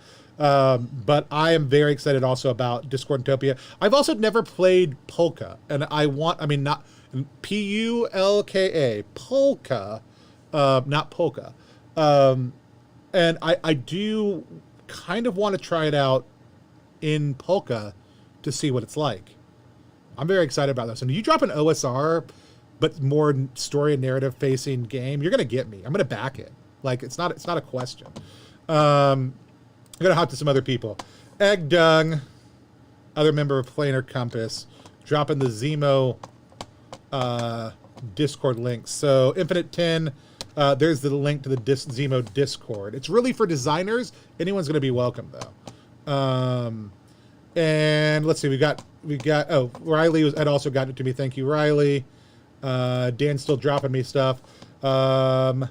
But I am very excited also about Discordantopia. I've also never played Polka, and not P-U-L-K-A, Polka, not Polka. And I do kind of want to try it out in Polka to see what it's like. I'm very excited about this. And you drop an OSR, but more story and narrative facing game, you're going to get me. I'm going to back it. Like, it's not a question. I'm going to hop to some other people. Egg Dung, other member of Planar Compass, dropping the Zimo Discord link. So Infinite 10, there's the link to the Zimo Discord. It's really for designers. Anyone's going to be welcome, though. And let's see, we got. Oh, Riley had also gotten it to me. Thank you, Riley. Dan's still dropping me stuff. Can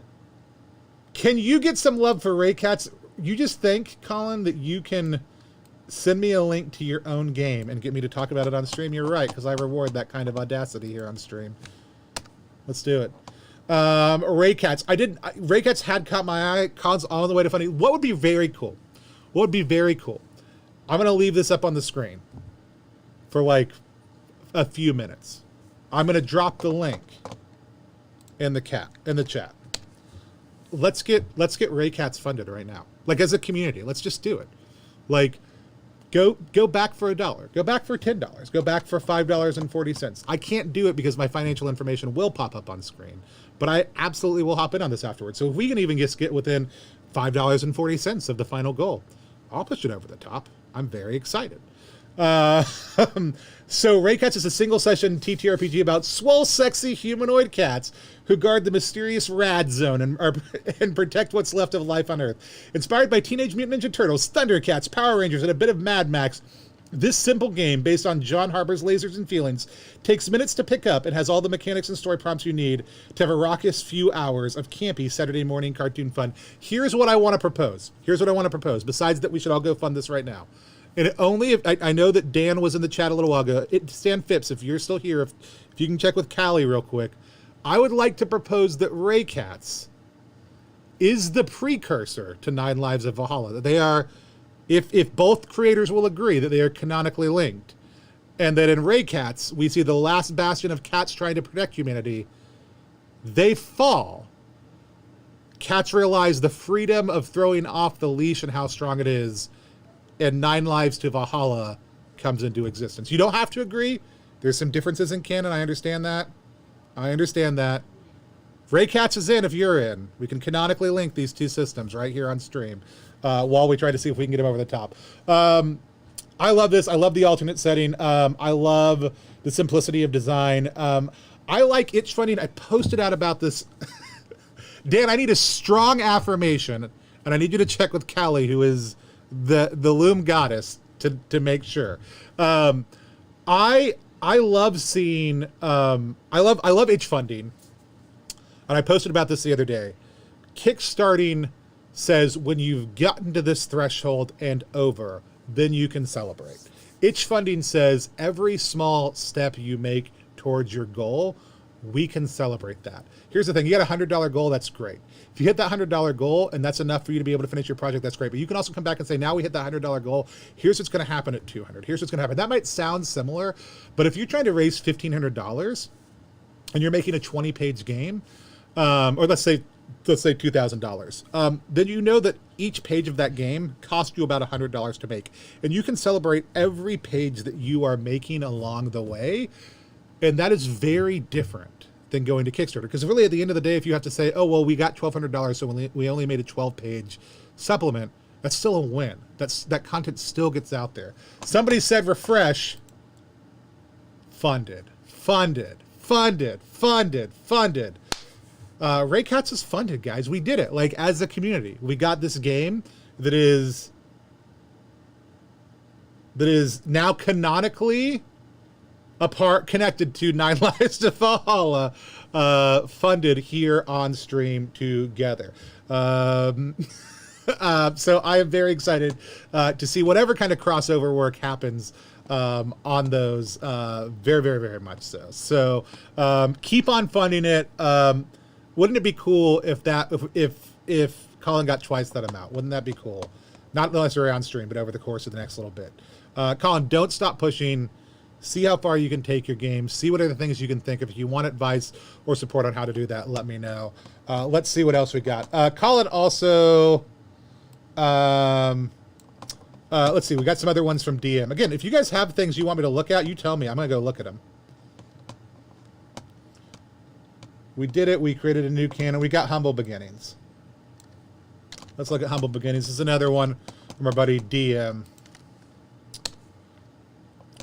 you get some love for Raycatch? You just think, Colin, that you can send me a link to your own game and get me to talk about it on stream? You're right, because I reward that kind of audacity here on stream. Let's do it. Raycatch. Raycatch had caught my eye. Cod's all the way to funny. What would be very cool? I'm going to leave this up on the screen for like a few minutes. I'm going to drop the link in the chat. Let's get Raycatch funded right now. Like, as a community, let's just do it. Like, go back for $1. Go back for $10. Go back for $5.40. I can't do it because my financial information will pop up on screen, but I absolutely will hop in on this afterwards. So if we can even just get within $5.40 of the final goal, I'll push it over the top. I'm very excited. So Raycatch is a single session TTRPG about swole, sexy humanoid cats who guard the mysterious Rad Zone and protect what's left of life on Earth. Inspired by Teenage Mutant Ninja Turtles, Thundercats, Power Rangers, and a bit of Mad Max, This simple game, based on John Harper's Lasers and Feelings, takes minutes to pick up and has all the mechanics and story prompts you need to have a raucous few hours of campy Saturday morning cartoon fun. Here's what I want to propose. Besides that, we should all go fund this right now. And I know that Dan was in the chat a little while ago. Stan Phipps, if you're still here, if you can check with Callie real quick, I would like to propose that Raycatch is the precursor to 9 Lives of Valhalla. That they are, if both creators will agree that they are canonically linked, and that in Raycatch we see the last bastion of cats trying to protect humanity, they fall. Cats realize the freedom of throwing off the leash and how strong it is, and 9 Lives to Valhalla comes into existence. You don't have to agree. There's some differences in canon. I understand that. Raycatch is in if you're in. We can canonically link these two systems right here on stream while we try to see if we can get them over the top. I love this. I love the alternate setting. I love the simplicity of design. I like itch funding. I posted out about this. Dan, I need a strong affirmation, and I need you to check with Callie, who is the loom goddess, to make sure. I love seeing I love itch funding. And I posted about this the other day. Kickstarting says when you've gotten to this threshold and over, then you can celebrate. Itch funding says every small step you make towards your goal, we can celebrate that. Here's the thing, you got a $100 goal, that's great. If you hit that $100 goal and that's enough for you to be able to finish your project, that's great. But you can also come back and say, now we hit that $100 goal, here's what's gonna happen at 200. Here's what's gonna happen. That might sound similar, but if you're trying to raise $1,500 and you're making a 20-page game, or let's say $2,000, then you know that each page of that game cost you about $100 to make. And you can celebrate every page that you are making along the way. And that is very different than going to Kickstarter. Because really at the end of the day, if you have to say, oh, well, we got $1,200, so we only made a 12-page supplement, that's still a win. That content still gets out there. Somebody said refresh, funded. Raycatch is funded, guys. We did it. Like, as a community, we got this game that is now canonically connected to 9 Lives to Valhalla, funded here on stream together. So I am very excited to see whatever kind of crossover work happens on those. Very, very, very much so. So keep on funding it. Wouldn't it be cool if Colin got twice that amount? Wouldn't that be cool? Not necessarily on stream, but over the course of the next little bit. Colin, don't stop pushing. See how far you can take your game. See what other things you can think of. If you want advice or support on how to do that, let me know. Let's see what else we got. Colin also... let's see. We got some other ones from DM. Again, if you guys have things you want me to look at, you tell me. I'm going to go look at them. We did it. We created a new canon. We got Humble Beginnings. Let's look at Humble Beginnings. This is another one from our buddy DM.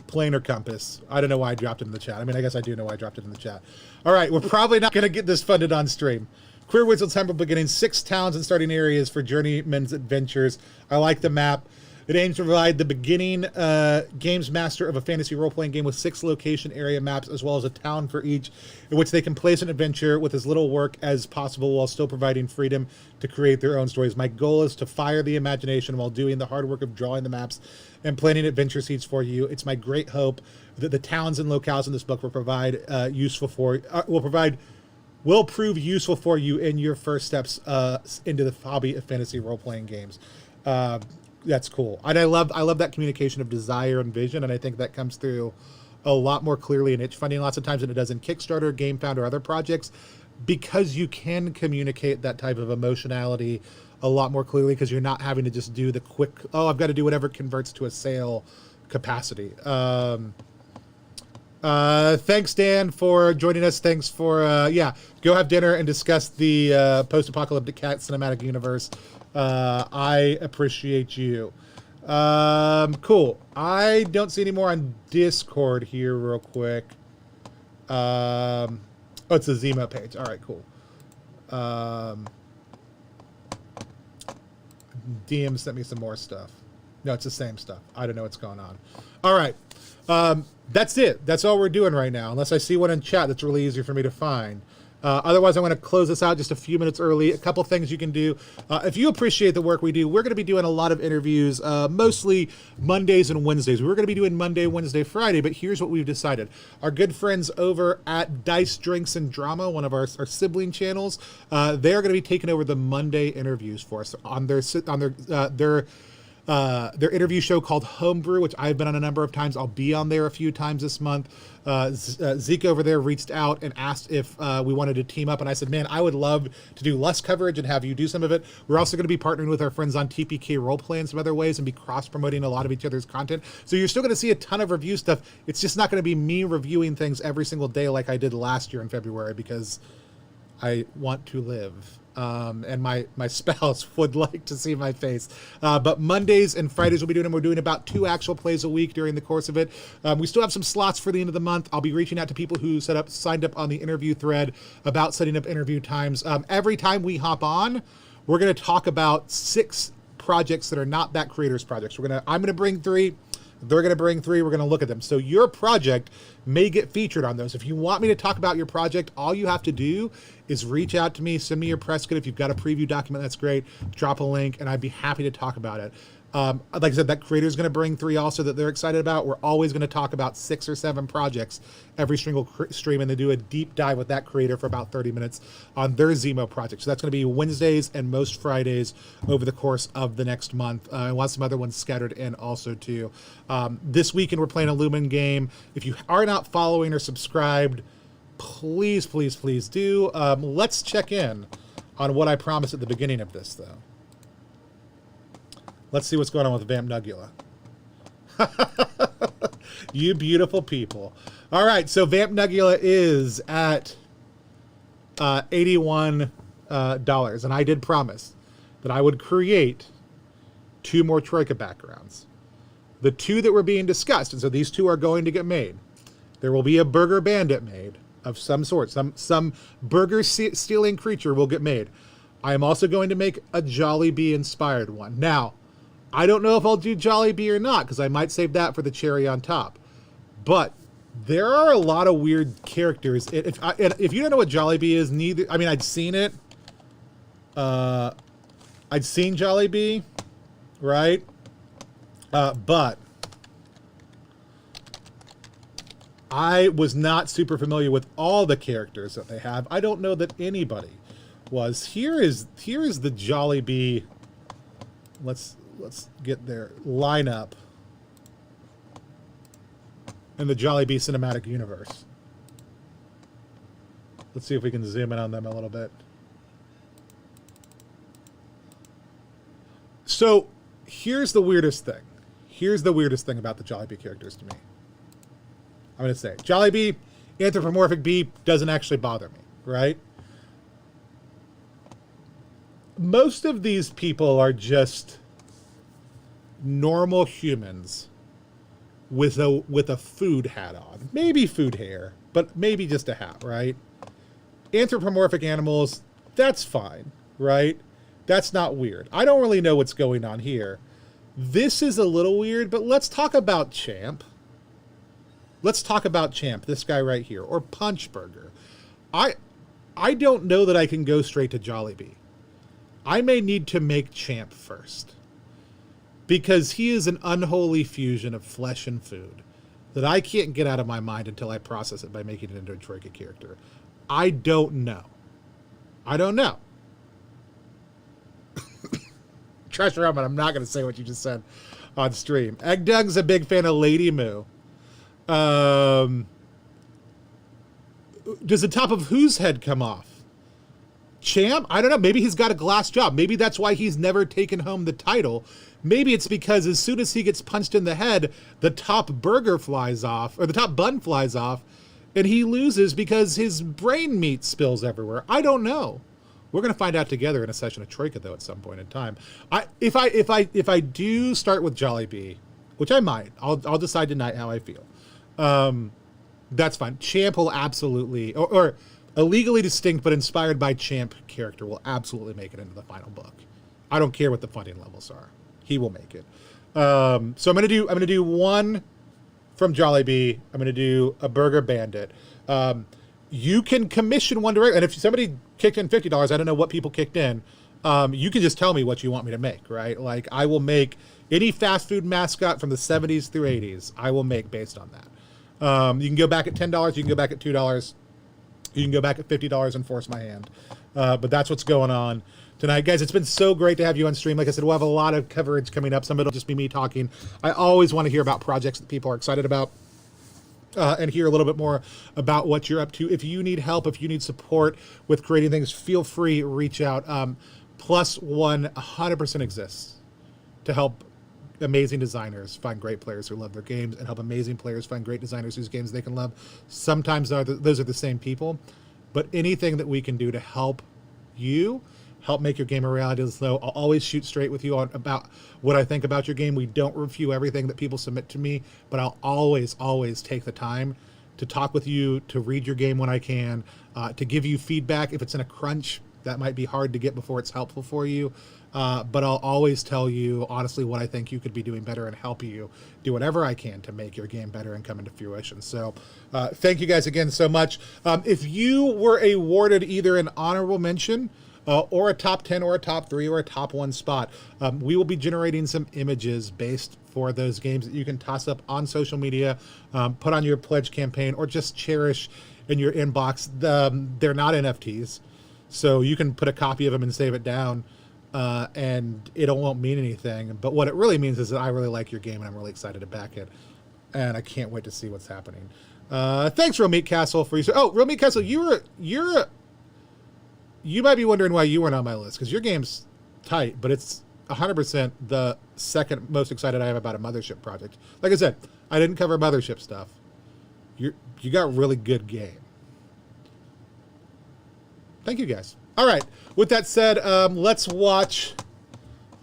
Planar Compass. I don't know why I dropped it in the chat. I mean, I guess I do know why I dropped it in the chat. All right, we're probably not going to get this funded on stream. Queer Wizards Humble Beginnings, 6 towns and starting areas for journeyman's adventures. I like the map. It aims to provide the beginning games master of a fantasy role-playing game with 6 location area maps, as well as a town for each, in which they can place an adventure with as little work as possible while still providing freedom to create their own stories. My goal is to fire the imagination while doing the hard work of drawing the maps and planting adventure seeds for you. It's my great hope that the towns and locales in this book will provide will prove useful for you in your first steps into the hobby of fantasy role-playing games. That's cool. And I love that communication of desire and vision, and I think that comes through a lot more clearly in itch funding lots of times than it does in Kickstarter, GameFound, or other projects, because you can communicate that type of emotionality a lot more clearly, because you're not having to just do the quick, oh, I've got to do whatever converts to a sale capacity. Thanks, Dan, for joining us. Thanks for, go have dinner and discuss the post-apocalyptic cat cinematic universe. I appreciate you. Cool. I don't see any more on Discord here real quick. Oh, it's the Zimo page. All right, cool. DM sent me some more stuff. No, it's the same stuff. I don't know what's going on. All right. That's it. That's all we're doing right now, unless I see one in chat that's really easy for me to find. Otherwise, I'm going to close this out just a few minutes early. A couple things you can do. If you appreciate the work we do, we're going to be doing a lot of interviews, mostly Mondays and Wednesdays. We were going to be doing Monday, Wednesday, Friday, but here's what we've decided. Our good friends over at Dice, Drinks, and Drama, one of our sibling channels, they're going to be taking over the Monday interviews for us on their interview show called Homebrew, which I've been on a number of times. I'll be on there a few times this month. Zeke over there reached out and asked if we wanted to team up, and I said, man, I would love to do less coverage and have you do some of it. We're also going to be partnering with our friends on TPK Roleplay and some other ways and be cross-promoting a lot of each other's content. So you're still going to see a ton of review stuff. It's just not going to be me reviewing things every single day like I did last year in February, because I want to live. And my spouse would like to see my face. But Mondays and Fridays we'll be doing them. We're doing about 2 actual plays a week during the course of it. We still have some slots for the end of the month. I'll be reaching out to people who signed up on the interview thread about setting up interview times. Every time we hop on, we're going to talk about 6 projects that are not that creator's projects. I'm going to bring 3. They're going to bring 3. We're going to look at them. So your project may get featured on those. If you want me to talk about your project, all you have to do is reach out to me, send me your press kit. If you've got a preview document, that's great. Drop a link, and I'd be happy to talk about it. Like I said, that creator is going to bring 3 also that they're excited about. We're always going to talk about 6 or 7 projects every single stream, and they do a deep dive with that creator for about 30 minutes on their Zimo project. So that's going to be Wednesdays and most Fridays over the course of the next month. And we'll have some other ones scattered in also too. This weekend we're playing a Lumen game. If you are not following or subscribed, please, please, please do. Let's check in on what I promised at the beginning of this, though. Let's see what's going on with Vamp Nugula. You beautiful people. All right, so Vamp Nugula is at $81, and I did promise that I would create 2 more Troika backgrounds. The 2 that were being discussed, and so these 2 are going to get made. There will be a Burger Bandit made of some sort. Some burger-stealing creature will get made. I am also going to make a Jollibee-inspired one. Now, I don't know if I'll do Jollibee or not, because I might save that for the cherry on top. But there are a lot of weird characters. If you don't know what Jollibee is, I'd seen it. I'd seen Jollibee, right? But I was not super familiar with all the characters that they have. I don't know that anybody was. Here is the Jollibee. Let's get their lineup in the Jollibee cinematic universe. Let's see if we can zoom in on them a little bit. So here's the weirdest thing. Here's the weirdest thing about the Jollibee characters to me. I'm going to say Jollibee, anthropomorphic bee, doesn't actually bother me, right? Most of these people are just normal humans with a food hat on. Maybe food hair, but maybe just a hat, right? Anthropomorphic animals, that's fine, right? That's not weird. I don't really know what's going on here. This is a little weird, but let's talk about Champ. Let's talk about Champ, this guy right here, or Punchburger. I don't know that I can go straight to Jollibee. I may need to make Champ first, because he is an unholy fusion of flesh and food that I can't get out of my mind until I process it by making it into a Troika character. I don't know. I don't know. Treasure Roman, I'm not going to say what you just said on stream. Egg Doug's a big fan of Lady Moo. Does the top of whose head come off? Champ? I don't know. Maybe he's got a glass job. Maybe that's why he's never taken home the title. Maybe it's because as soon as he gets punched in the head, the top burger flies off, or the top bun flies off, and he loses because his brain meat spills everywhere. I don't know. We're going to find out together in a session of Troika, though, at some point in time. If I do start with Jollibee, which I might, I'll decide tonight how I feel. That's fine. Champ will absolutely, or a legally distinct but inspired by Champ character will absolutely make it into the final book. I don't care what the funding levels are. He will make it. So I'm gonna do one from Jollibee. I'm gonna do a Burger Bandit. You can commission one direct, and if somebody kicked in $50, I don't know what people kicked in. You can just tell me what you want me to make, right? Like I will make any fast food mascot from the 70s through 80s. I will make based on that. You can go back at $10. You can go back at $2. You can go back at $50 and force my hand. But that's what's going on tonight. Guys, it's been so great to have you on stream. Like I said, we'll have a lot of coverage coming up. Some of it will just be me talking. I always want to hear about projects that people are excited about. And hear a little bit more about what you're up to. If you need help, if you need support with creating things, feel free, reach out. Plus One 100% exists to help amazing designers find great players who love their games and help amazing players find great designers whose games they can love. Sometimes those are the same people, but anything that we can do to help you help make your game a reality. So I'll always shoot straight with you on about what I think about your game. We don't review everything that people submit to me, but I'll always take the time to talk with you, to read your game when I can, to give you feedback. If it's in a crunch, that might be hard to get before it's helpful for you. But I'll always tell you, honestly, what I think you could be doing better and help you do whatever I can to make your game better and come into fruition. So thank you guys again so much. If you were awarded either an honorable mention or a top 10 or a top 3 or a top 1 spot, we will be generating some images based for those games that you can toss up on social media, put on your pledge campaign, or just cherish in your inbox. They're not NFTs, so you can put a copy of them and save it down, and it won't mean anything. But what it really means is that I really like your game and I'm really excited to back it, and I can't wait to see what's happening. Thanks, Real Meat Castle, for you. Oh, Real Meat Castle, you might be wondering why you weren't on my list, because your game's tight, but it's 100% the second most excited I am about a Mothership project. Like I said, I didn't cover Mothership stuff. You got really good game. Thank you, guys. All right. With that said, let's watch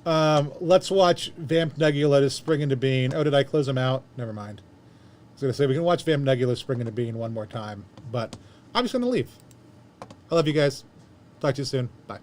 Vamp Nebula to spring into being. Oh, did I close them out? Never mind. I was gonna say we can watch Vamp Nebula spring into being one more time, but I'm just gonna leave. I love you guys. Talk to you soon. Bye.